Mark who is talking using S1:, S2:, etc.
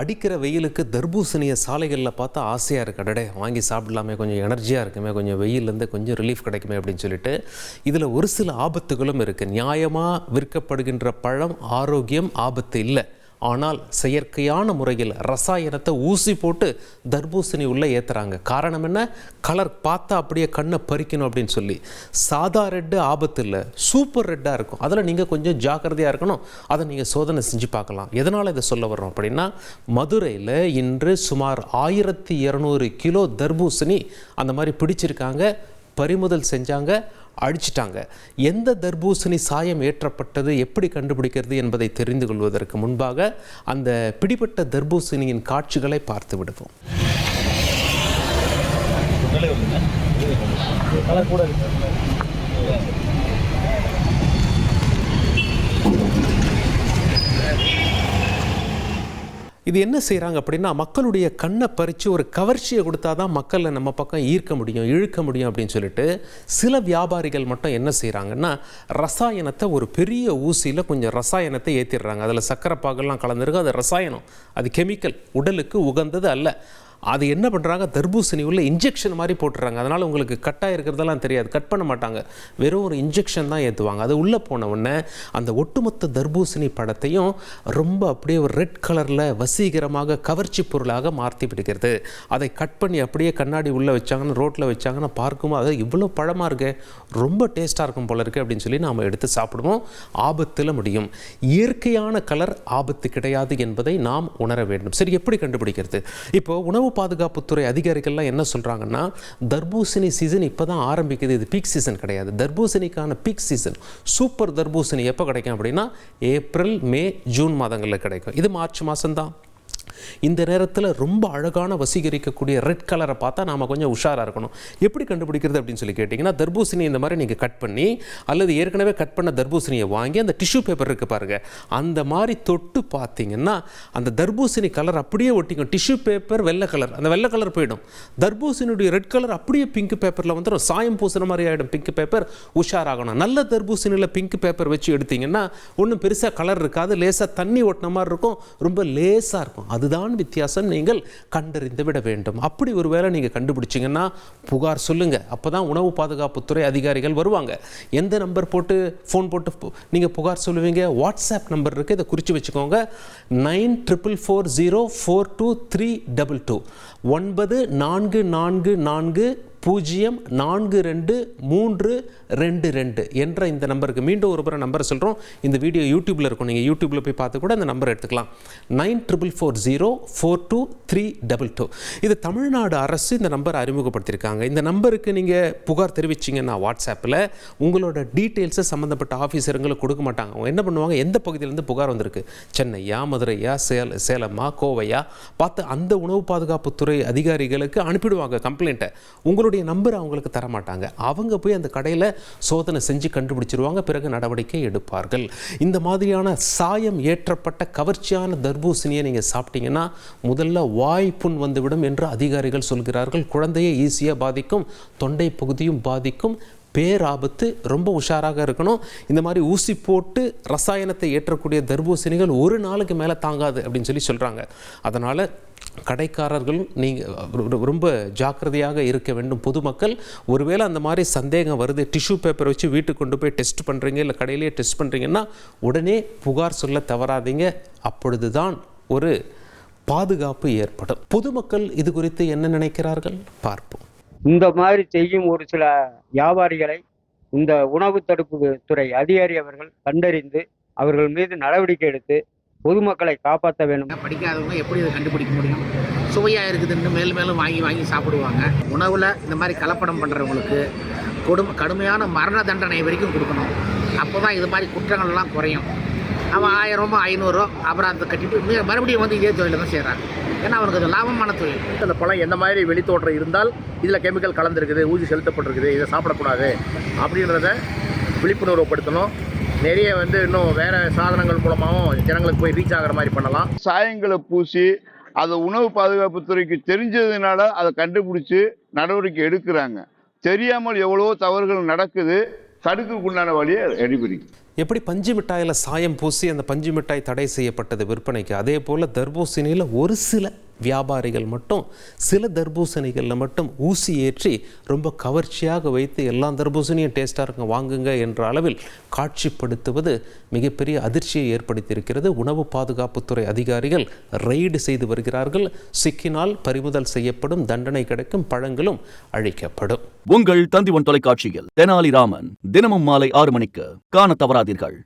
S1: அடிக்கிற வெயிலுக்கு தர்பூசணியை சாலைகளில் பார்த்தா ஆசையாக இருக்கு. அடடே வாங்கி சாப்பிடலாமே, கொஞ்சம் எனர்ஜியாக இருக்குமே, கொஞ்சம் வெயிலேருந்து கொஞ்சம் ரிலீஃப் கிடைக்குமே அப்படின்னு சொல்லிட்டு. இதில் ஒரு சில ஆபத்துகளும் இருக்குது. நியாயமாக விற்கப்படுகின்ற பழம் ஆரோக்கியம், ஆபத்து இல்லை. ஆனால் செயற்கையான முறையில் ரசாயனத்தை ஊசி போட்டு தர்பூசணி உள்ளே ஏற்றுறாங்க. காரணம் என்ன? கலர் பார்த்தா அப்படியே கண்ணை பறிக்கணும் அப்படின்னு சொல்லி. சாதா ரெட்டு ஆபத்து இல்லை, சூப்பர் ரெட்டாக இருக்கும். அதில் நீங்கள் கொஞ்சம் ஜாக்கிரதையாக இருக்கணும். அதை நீங்கள் சோதனை செஞ்சு பார்க்கலாம். எதனால் இதை சொல்ல வர்றோம் அப்படின்னா, மதுரையில் இன்று சுமார் 1200 கிலோ தர்பூசணி அந்த மாதிரி பிடிச்சிருக்காங்க, பறிமுதல் செஞ்சாங்க, அழிச்சிட்டாங்க. எந்த தர்பூசணி சாயம் ஏற்றப்பட்டது, எப்படி கண்டுபிடிக்கிறது என்பதை தெரிந்து கொள்வதற்கு முன்பாக அந்த பிடிப்பட்ட தர்பூசணியின் காட்சிகளை பார்த்து விடுவோம். இது என்ன செய்கிறாங்க அப்படின்னா, மக்களுடைய கண்ணை பறித்து ஒரு கவர்ச்சியை கொடுத்தா தான் மக்களை நம்ம பக்கம் ஈர்க்க முடியும், இழுக்க முடியும் அப்படின்னு சொல்லிட்டு சில வியாபாரிகள் மட்டும் என்ன செய்கிறாங்கன்னா, ரசாயனத்தை ஒரு பெரிய ஊசியில் கொஞ்சம் ரசாயனத்தை ஏற்றிடுறாங்க. அதில் சக்கரை பாகெல்லாம் கலந்துருக்கு. அது ரசாயனம், அது கெமிக்கல், உடலுக்கு உகந்தது அல்ல. அது என்ன பண்ணுறாங்க, தர்பூசணி உள்ள இன்ஜெக்ஷன் மாதிரி போட்டுறாங்க. அதனால் உங்களுக்கு கட்டாக இருக்கிறதெல்லாம் தெரியாது, கட் பண்ண மாட்டாங்க, வெறும் ஒரு இன்ஜெக்ஷன் தான் ஏற்றுவாங்க. அது உள்ளே போன உடனே அந்த ஒட்டுமொத்த தர்பூசணி படத்தையும் ரொம்ப அப்படியே ஒரு ரெட் கலரில் வசீகரமாக கவர்ச்சி பொருளாக மாற்றி பிடிக்கிறது. அதை கட் பண்ணி அப்படியே கண்ணாடி உள்ளே வச்சாங்கன்னா, ரோட்டில் வச்சாங்கன்னா பார்க்கும்போது அது இவ்வளோ பழமாக இருக்கு, ரொம்ப டேஸ்ட்டாக இருக்கும் போல இருக்குது அப்படின்னு சொல்லி நாம் எடுத்து சாப்பிடுவோம். ஆபத்தில் முடியும். இயற்கையான கலர் ஆபத்து கிடையாது என்பதை நாம் உணர வேண்டும். சரி, எப்படி கண்டுபிடிக்கிறது? இப்போ உணவு பாதுகாப்புத்துறை அதிகாரிகள்லாம் என்ன சொல்கிறாங்கன்னா, தர்பூசணி சீசன் இப்போ தான் ஆரம்பிக்குது, இது பீக் சீசன் கிடையாது. தர்பூசணிக்கான பீக் சீசன், சூப்பர் தர்பூசணி எப்போ கிடைக்கும் அப்படின்னா, ஏப்ரல், மே, ஜூன் மாதங்களில் கிடைக்கும். இது மார்ச் மாதம்தான். இந்த நேரத்தில் ரொம்ப அழகான வசீகரிக்கக்கூடிய ரெட் கலரை பார்த்தா நாம் கொஞ்சம் உஷாராக இருக்கணும். எப்படி கண்டுபிடிக்கிறது அப்படின்னு சொல்லி கேட்டிங்கன்னா, தர்பூசணி இந்த மாதிரி நீங்கள் கட் பண்ணி, அல்லது ஏற்கனவே கட் பண்ண தர்பூசணியை வாங்கி அந்த டிஷ்யூ பேப்பர் இருக்குது பாருங்கள், அந்த மாதிரி தொட்டு பார்த்தீங்கன்னா அந்த தர்பூசணி கலர் அப்படியே ஒட்டிக்கும். டிஷ்யூ பேப்பர் வெள்ளை கலர், அந்த வெள்ளை கலர் போயிடும். தர்பூசணியுடைய ரெட் கலர் அப்படியே பிங்க் பேப்பரில் வந்துடும், சாயம் பூசுன மாதிரி ஆகிடும் பிங்க் பேப்பர். உஷாராகணும். நல்ல தர்பூசணியில் பிங்க் பேப்பர் வச்சு எடுத்திங்கன்னா ஒன்றும் பெருசாக கலர் இருக்காது, லேசாக தண்ணி ஓட்டின மாதிரி இருக்கும், ரொம்ப லேசாக இருக்கும். அதுதான் வித்தியாசம். நீங்கள் கண்டறிந்து விட வேண்டும். அப்படி ஒரு வேளை நீங்கள் கண்டுபிடிச்சிங்கன்னா புகார் சொல்லுங்க. அப்பதான் உணவு பாதுகாப்புத்துறை அதிகாரிகள் வருவாங்க. எந்த நம்பர் போட்டு ஃபோன் போட்டு நீங்கள் புகார் சொல்லுவீங்க? வாட்ஸ்அப் நம்பர் இருக்குது, இதை குறித்து வச்சுக்கோங்க. 9444422322 9444042322 என்ற இந்த நம்பருக்கு. மீண்டும் ஒரு முறை நம்பர் சொல்கிறோம். இந்த வீடியோ யூடியூப்பில் இருக்கும், நீங்கள் யூடியூப்பில் போய் பார்த்து கூட இந்த நம்பர் எடுத்துக்கலாம். 9444042322. இது தமிழ்நாடு அரசு இந்த நம்பர் அறிமுகப்படுத்தியிருக்காங்க. இந்த நம்பருக்கு நீங்கள் புகார் தெரிவிச்சிங்கன்னா வாட்ஸ்அப்பில் உங்களோட டீட்டெயில்ஸை சம்மந்தப்பட்ட ஆஃபீஸருங்களுக்கு கொடுக்க மாட்டாங்க. அவங்க என்ன பண்ணுவாங்க, எந்த பகுதியிலேருந்து புகார் வந்திருக்கு, சென்னையா, மதுரையா, சேலமா, கோவையா பார்த்து அந்த உணவு பாதுகாப்புத்துறை அதிகாரிகளுக்கு அனுப்பிடுவாங்க கம்ப்ளைண்ட்டை. உங்களுடைய நம்பர் அவங்களுக்கு தர மாட்டாங்க. அவங்க போய் அந்த கடையில் சோதனை செஞ்சு கண்டுபிடிச்சிருவாங்க, பிறகு நடவடிக்கை எடுப்பார்கள். இந்த மாதிரியான சாயம் ஏற்றப்பட்ட கவர்ச்சியான தர்பூசணியை நீங்கள் சாப்பிட்டீங்கன்னா முதல்ல வாய்ப்புண் வந்துவிடும் என்று அதிகாரிகள் சொல்கிறார்கள். குழந்தையை ஈஸியாக பாதிக்கும், தொண்டை பகுதியும் பாதிக்கும், பேராபத்து. ரொம்ப உஷாராக இருக்கணும். இந்த மாதிரி ஊசி போட்டு ரசாயனத்தை ஏற்றக்கூடிய தர்பூசணிகள் ஒரு நாளுக்கு மேலே தாங்காது அப்படின்னு சொல்லி சொல்கிறாங்க. அதனால் கடைக்காரர்கள் நீங்கள் ரொம்ப ஜாக்கிரதையாக இருக்க வேண்டும். பொதுமக்கள் ஒருவேளை அந்த மாதிரி சந்தேகம் வருது, டிஷ்யூ பேப்பர் வச்சு வீட்டுக்கு கொண்டு போய் டெஸ்ட் பண்ணுறீங்க, இல்லை கடையிலேயே டெஸ்ட் பண்ணுறீங்கன்னா உடனே புகார் சொல்ல தவறாதீங்க. அப்பொழுது தான் ஒரு பாதுகாப்பு ஏற்படும். பொதுமக்கள் இது குறித்து என்ன நினைக்கிறார்கள் பார்ப்போம்.
S2: இந்த மாதிரி செய்யும் ஒரு சில வியாபாரிகளை இந்த உணவு தடுப்பு துறை அதிகாரி அவர்கள் கண்டறிந்து அவர்கள் மீது நடவடிக்கை எடுத்து பொதுமக்களை காப்பாற்ற வேண்டும்.
S3: படிக்காதவங்க எப்படி இதை கண்டுபிடிக்க முடியும்? சுவையாக இருக்குதுன்னு மேலும் மேலும் வாங்கி வாங்கி சாப்பிடுவாங்க. உணவில் இந்த மாதிரி கலப்படம் பண்ணுறவங்களுக்கு கடுமையான மரண தண்டனை வரைக்கும் கொடுக்கணும். அப்போ தான் இது மாதிரி குற்றங்கள்லாம் குறையும். அவன் 1000 500 அபராதத்தை கட்டிட்டு மறுபடியும் வந்து இதே தொழிலை தான் செய்கிறாங்க. ஏன்னா அவனுக்கு அது லாபமான தொழில்.
S4: அந்த பழம் எந்த மாதிரி வெளித்தோற்றம் இருந்தால் இதில் கெமிக்கல் கலந்துருக்குது, ஊசி செலுத்தப்பட்டிருக்குது, இதை சாப்பிடக்கூடாது அப்படின்றத விழிப்புணர்வுப்படுத்தணும். நிறைய இன்னும் வேற சாதனங்கள் மூலமாகவும் ஜனங்களுக்கு போய் ரீச் ஆகிற மாதிரி பண்ணலாம்.
S5: சாயங்களை பூசி அதை உணவு பாதுகாப்புத்துறைக்கு தெரிஞ்சதுனால அதை கண்டுபிடிச்சி நடவடிக்கை எடுக்கிறாங்க. தெரியாமல் எவ்வளவோ தவறுகள் நடக்குது. தடுக்கிறதுக்குண்டான வழியை ரெடி பண்ணி
S1: எப்படி பஞ்சு மிட்டாயில் சாயம் பூசி அந்த பஞ்சு மிட்டாய் தடை செய்யப்பட்டது விற்பனைக்கு, அதே போல் தர்பூசணியில் ஒரு சில வியாபாரிகள் மட்டும் சில தர்பூசணிகளில் மட்டும் ஊசி ஏற்றி ரொம்ப கவர்ச்சியாக வைத்து எல்லா தர்பூசணியும் டேஸ்ட்டாக இருங்க வாங்குங்க என்ற அளவில் காட்சிப்படுத்துவது மிகப்பெரிய அதிர்ச்சியை ஏற்படுத்தியிருக்கிறது. உணவு பாதுகாப்புத்துறை அதிகாரிகள் ரெய்டு செய்து வருகிறார்கள். சிக்கினால் பறிமுதல் செய்யப்படும், தண்டனை கிடைக்கும், பழங்களும் அழிக்கப்படும்.
S6: உங்கள் தந்திவன் தொலைக்காட்சியில் தெனாலிராமன் தினமும் மாலை 6 மணிக்கு காண தவறாதீர்கள்.